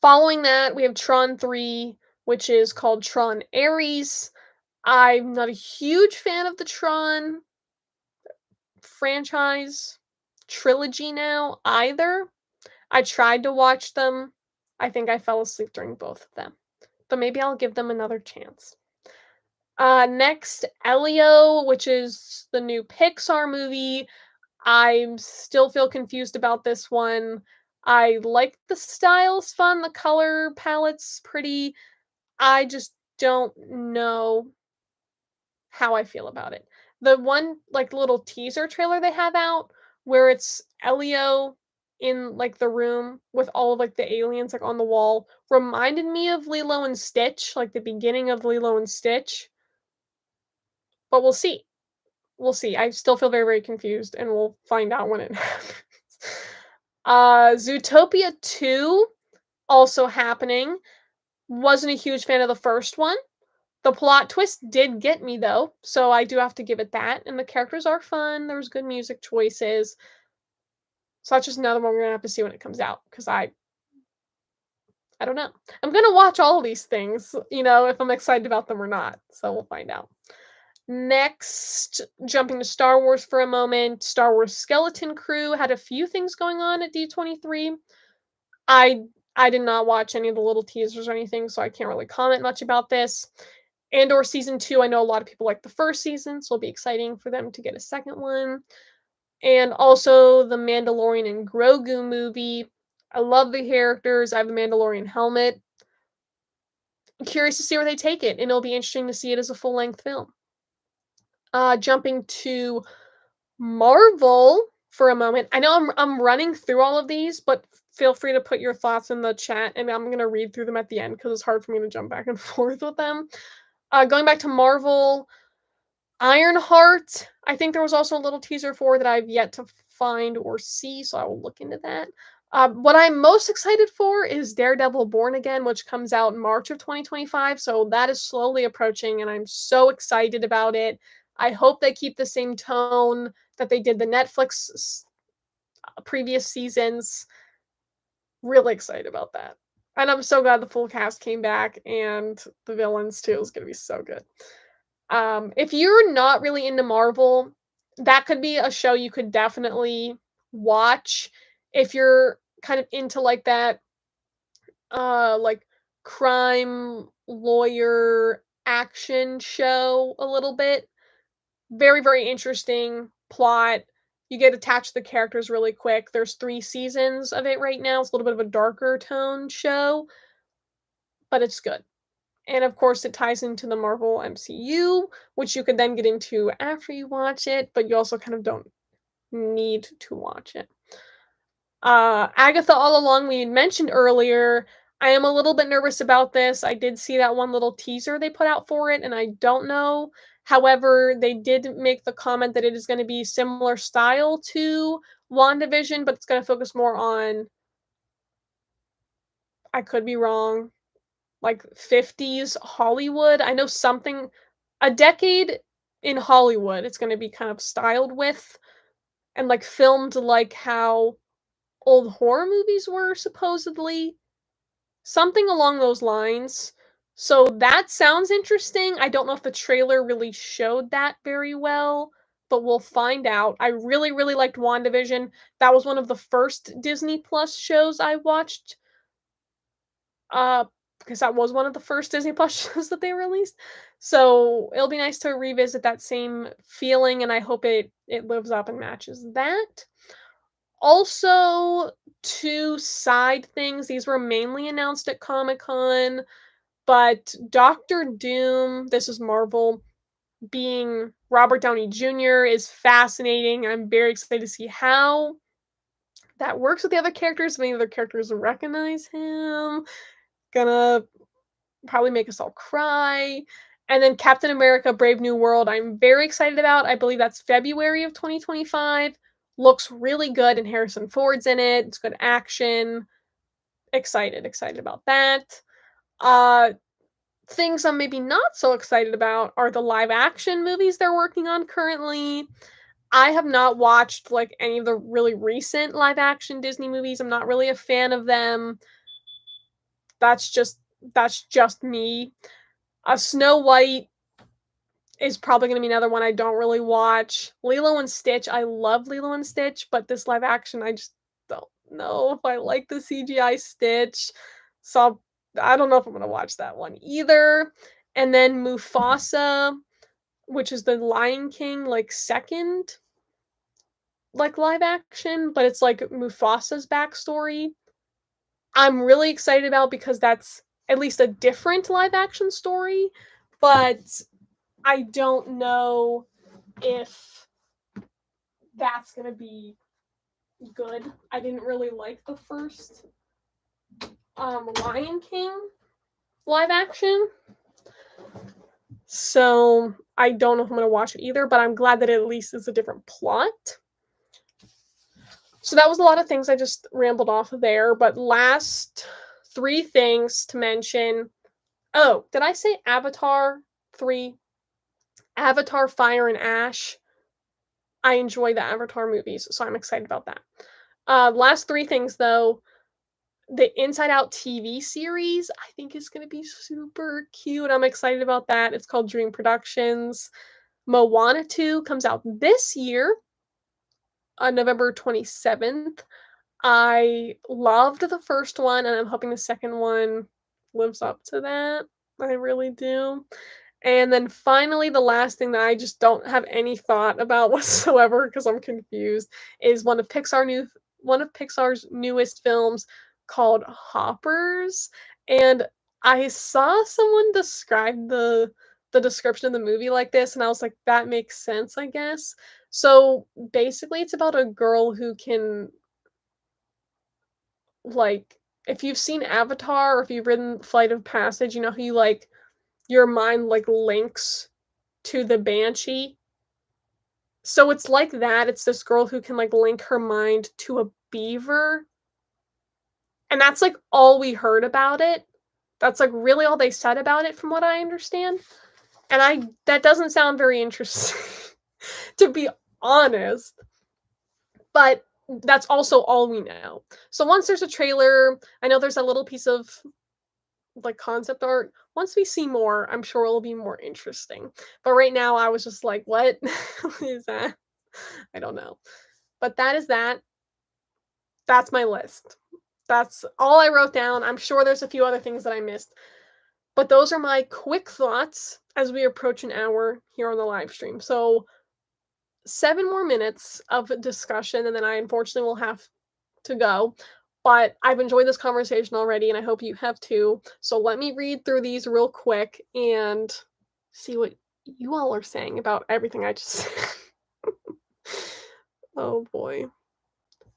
Following that, we have Tron 3, which is called Tron Ares. I'm not a huge fan of the Tron franchise trilogy now either. I tried to watch them. I think I fell asleep during both of them. But maybe I'll give them another chance. Next, Elio, which is the new Pixar movie. I still feel confused about this one. I like the style's fun, the color palette's pretty. I just don't know how I feel about it. The one like little teaser trailer they have out where it's Elio in like the room with all of like the aliens like on the wall reminded me of Lilo and Stitch, like the beginning of Lilo and Stitch. But we'll see. We'll see. I still feel very, very confused, and we'll find out when it happens. Zootopia 2 also happening. Wasn't a huge fan of the first one. The plot twist did get me though, so I do have to give it that. And the characters are fun. There was good music choices. So that's just another one we're gonna have to see when it comes out because I don't know. I'm gonna watch all of these things, if I'm excited about them or not. So we'll find out. Next, jumping to Star Wars for a moment. Star Wars Skeleton Crew had a few things going on at D23. I I did not watch any of the little teasers or anything, so I can't really comment much about this. Andor season 2, I know a lot of people like the first season, so it'll be exciting for them to get a second one. And also the Mandalorian and Grogu movie. I love the characters. I have the Mandalorian helmet. I'm curious to see where they take it, and it'll be interesting to see it as a full-length film. Jumping to Marvel for a moment. I know I'm running through all of these, but feel free to put your thoughts in the chat, and I'm gonna read through them at the end because it's hard for me to jump back and forth with them. Going back to Marvel, Ironheart, I think there was also a little teaser for that I've yet to find or see, so I will look into that. What I'm most excited for is Daredevil Born Again, which comes out in March of 2025, so that is slowly approaching, and I'm so excited about it. I hope they keep the same tone that they did the Netflix previous seasons. Really excited about that. And I'm so glad the full cast came back and the villains too is going to be so good. If you're not really into Marvel, that could be a show you could definitely watch if you're kind of into like that like crime lawyer action show a little bit. Very, very interesting plot. You get attached to the characters really quick. There's 3 seasons of it right now. It's a little bit of a darker tone show, but it's good. And of course, it ties into the Marvel MCU, which you could then get into after you watch it, but you also kind of don't need to watch it. Agatha All Along, we mentioned earlier. I am a little bit nervous about this. I did see that one little teaser they put out for it, and I don't know. However, they did make the comment that it is going to be similar style to WandaVision, but it's going to focus more on, I could be wrong, like 50s Hollywood. I know something, a decade in Hollywood, it's going to be kind of styled with and like filmed like how old horror movies were supposedly. Something along those lines. So that sounds interesting. I don't know if the trailer really showed that very well, but we'll find out. I really, really liked WandaVision. That was one of the first Disney Plus shows I watched because that was one of the first Disney Plus shows that they released. So it'll be nice to revisit that same feeling, and I hope it lives up and matches that. Also, two side things. These were mainly announced at Comic-Con, but Doctor Doom, this is Marvel, being Robert Downey Jr. is fascinating. I'm very excited to see how that works with the other characters. Many other characters recognize him. Gonna probably make us all cry. And then Captain America Brave New World, I'm very excited about. I believe that's February of 2025. Looks really good, and Harrison Ford's in it. It's good action. Excited about that. Uh Things I'm maybe not so excited about are the live action movies they're working on currently. I have not watched like any of the really recent live action Disney movies. I'm not really a fan of them. That's just that's just me. Snow White is probably going to be another one I don't really watch. Lilo and Stitch, I love Lilo and Stitch, but this live action, I just don't know if I like the CGI Stitch. So I don't know if I'm going to watch that one either. And then Mufasa, which is the Lion King, like second, like live action, but it's like Mufasa's backstory. I'm really excited about because that's at least a different live action story, but I don't know if that's gonna be good. I didn't really like the first Lion King live action, so I don't know if I'm gonna watch it either. But I'm glad that it at least is a different plot. So that was a lot of things I just rambled off of there. But last three things to mention. Oh, did I say Avatar 3? Avatar Fire and Ash. I enjoy the Avatar movies, so I'm excited about that. Last three things though. The Inside Out TV series, I think is going to be super cute. I'm excited about that. It's called Dream Productions. Moana 2 comes out this year on November 27th. I loved the first one, and I'm hoping the second one lives up to that. I really do. And then finally, the last thing that I just don't have any thought about whatsoever because I'm confused is one of Pixar's newest films called Hoppers. And I saw someone describe the description of the movie like this, and I was like, that makes sense, I guess. So basically, it's about a girl who can, like, if you've seen Avatar or if you've ridden Flight of Passage, you know how you like your mind like links to the banshee. So it's like that. It's this girl who can like link her mind to a beaver. And that's like all we heard about it. That's like really all they said about it from what I understand. And that doesn't sound very interesting to be honest. But that's also all we know. So once there's a trailer, I know there's a little piece of like concept art. Once we see more, I'm sure it'll be more interesting. But right now I was just like, what is that? I don't know. But that is that. That's my list. That's all I wrote down. I'm sure there's a few other things that I missed. But those are my quick thoughts as we approach an hour here on the live stream. So 7 more minutes of discussion, and then I unfortunately will have to go. But I've enjoyed this conversation already, and I hope you have too. So let me read through these real quick and see what you all are saying about everything I just said. Oh boy.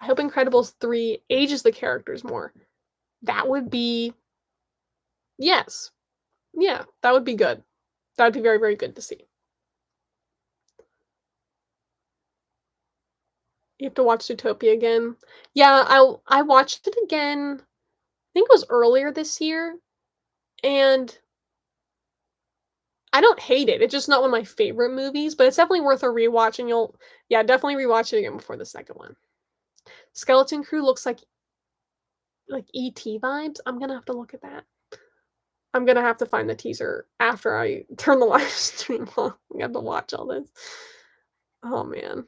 I hope Incredibles 3 ages the characters more. That would be, yes. Yeah, that would be good. That would be very, very good to see. You have to watch Zootopia again. Yeah, I watched it again. I think it was earlier this year, and I don't hate it. It's just not one of my favorite movies, but it's definitely worth a rewatch, and definitely rewatch it again before the second one. Skeleton Crew looks like ET vibes. I'm gonna have to look at that. I'm gonna have to find the teaser after I turn the live stream off. I have to watch all this. Oh man.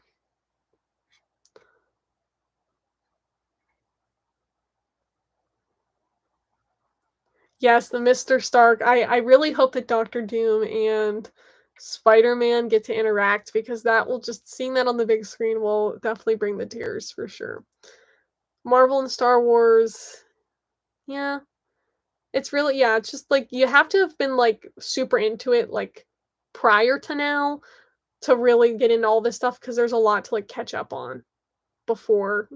Yes, the Mr. Stark. I really hope that Doctor Doom and Spider-Man get to interact because that will just seeing that on the big screen will definitely bring the tears for sure. Marvel and Star Wars, yeah, it's really yeah, it's just like you have to have been like super into it like prior to now to really get into all this stuff because there's a lot to like catch up on before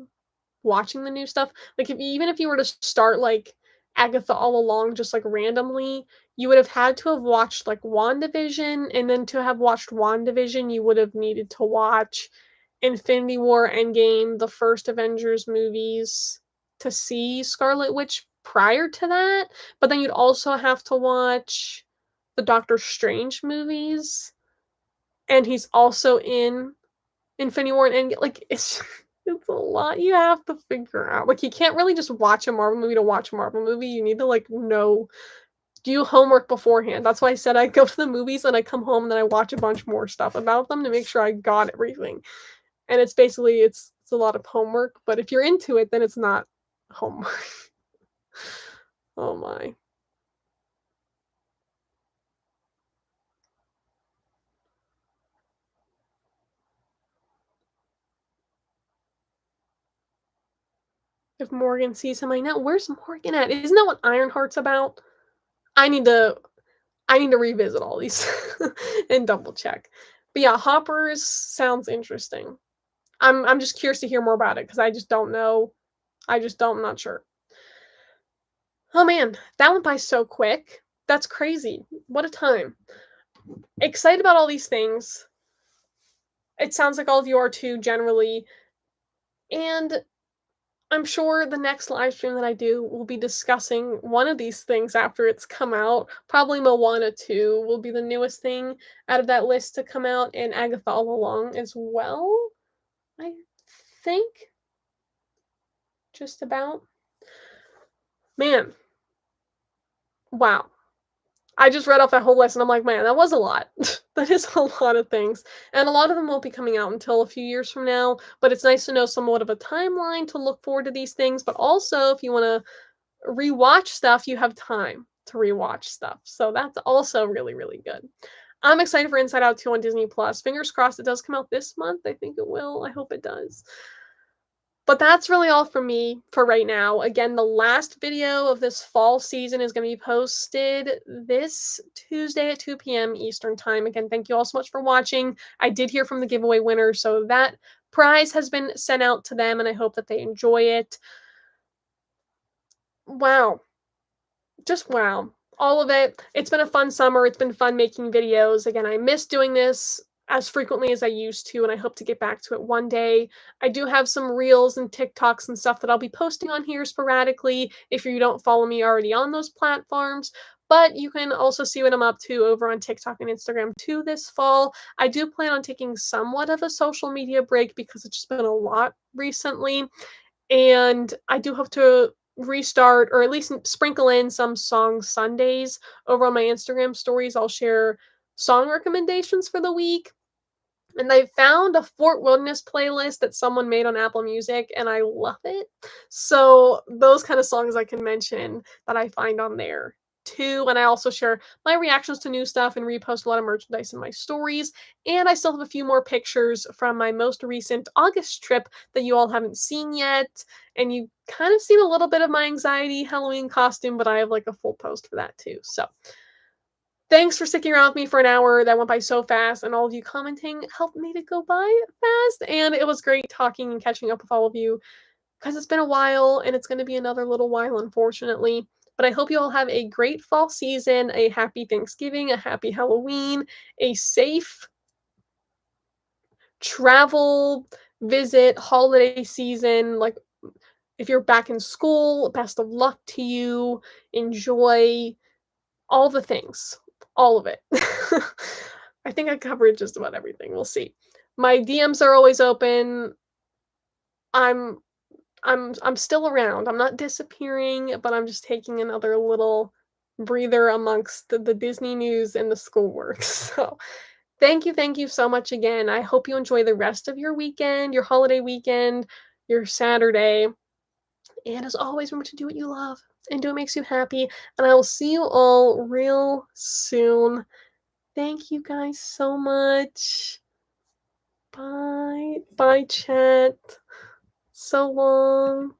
watching the new stuff. Like, even if you were to start, like, Agatha all along just, like, randomly, you would have had to have watched, like, WandaVision, and then to have watched WandaVision, you would have needed to watch Infinity War, Endgame, the first Avengers movies to see Scarlet Witch prior to that, but then you'd also have to watch the Doctor Strange movies, and he's also in Infinity War and Endgame, like, it's it's a lot you have to figure out. Like, you can't really just watch a Marvel movie to watch a Marvel movie, you need to, like, do homework beforehand. That's why I said I go to the movies and I come home and then I watch a bunch more stuff about them to make sure I got everything. And it's basically it's a lot of homework, but if you're into it, then it's not homework. Oh my. If Morgan sees him, I know. Where's Morgan at? Isn't that what Ironheart's about? I need to I need to revisit all these and double check. But yeah, Hoppers sounds interesting. I'm just curious to hear more about it because I just don't know. I'm not sure. Oh man, that went by so quick. That's crazy. What a time. Excited about all these things. It sounds like all of you are too, generally. And I'm sure the next live stream that I do will be discussing one of these things after it's come out. Probably Moana 2 will be the newest thing out of that list to come out, and Agatha All Along as well, I think. Just about. Man, wow. I just read off that whole list and I'm like, man, that was a lot. That is a lot of things. And a lot of them won't be coming out until a few years from now, but it's nice to know somewhat of a timeline to look forward to these things. But also, if you want to rewatch stuff, you have time to rewatch stuff. So that's also really, really good. I'm excited for Inside Out 2 on Disney Plus. Fingers crossed it does come out this month. I think it will. I hope it does. But that's really all from me for right now. Again, the last video of this fall season is going to be posted this Tuesday at 2 p.m. Eastern Time. Again, thank you all so much for watching. I did hear from the giveaway winner, so that prize has been sent out to them, and I hope that they enjoy it. Wow. Just wow. All of it. It's been a fun summer. It's been fun making videos. Again, I miss doing this as frequently as I used to, and I hope to get back to it one day. I do have some reels and TikToks and stuff that I'll be posting on here sporadically if you don't follow me already on those platforms. But you can also see what I'm up to over on TikTok and Instagram too this fall. I do plan on taking somewhat of a social media break because it's just been a lot recently. And I do hope to restart or at least sprinkle in some song Sundays over on my Instagram stories. I'll share song recommendations for the week. And I found a Fort Wilderness playlist that someone made on Apple Music, and I love it. So those kind of songs I can mention that I find on there too. And I also share my reactions to new stuff and repost a lot of merchandise in my stories. And I still have a few more pictures from my most recent August trip that you all haven't seen yet. And you kind of seen a little bit of my anxiety Halloween costume, but I have like a full post for that too. So thanks for sticking around with me for an hour. That went by so fast, and all of you commenting helped me to go by fast. And it was great talking and catching up with all of you because it's been a while, and it's going to be another little while, unfortunately. But I hope you all have a great fall season, a happy Thanksgiving, a happy Halloween, a safe travel, visit, holiday season. Like, if you're back in school, best of luck to you. Enjoy all the things. All of it. I think I covered just about everything. We'll see. My DMs are always open. I'm I'm still around. I'm not disappearing, but I'm just taking another little breather amongst the Disney news and the schoolwork. So, thank you so much again. I hope you enjoy the rest of your weekend, your holiday weekend, your Saturday. And as always, remember to do what you love. and do what makes you happy. And I will see you all real soon. Thank you guys so much. Bye. Bye, chat. So long.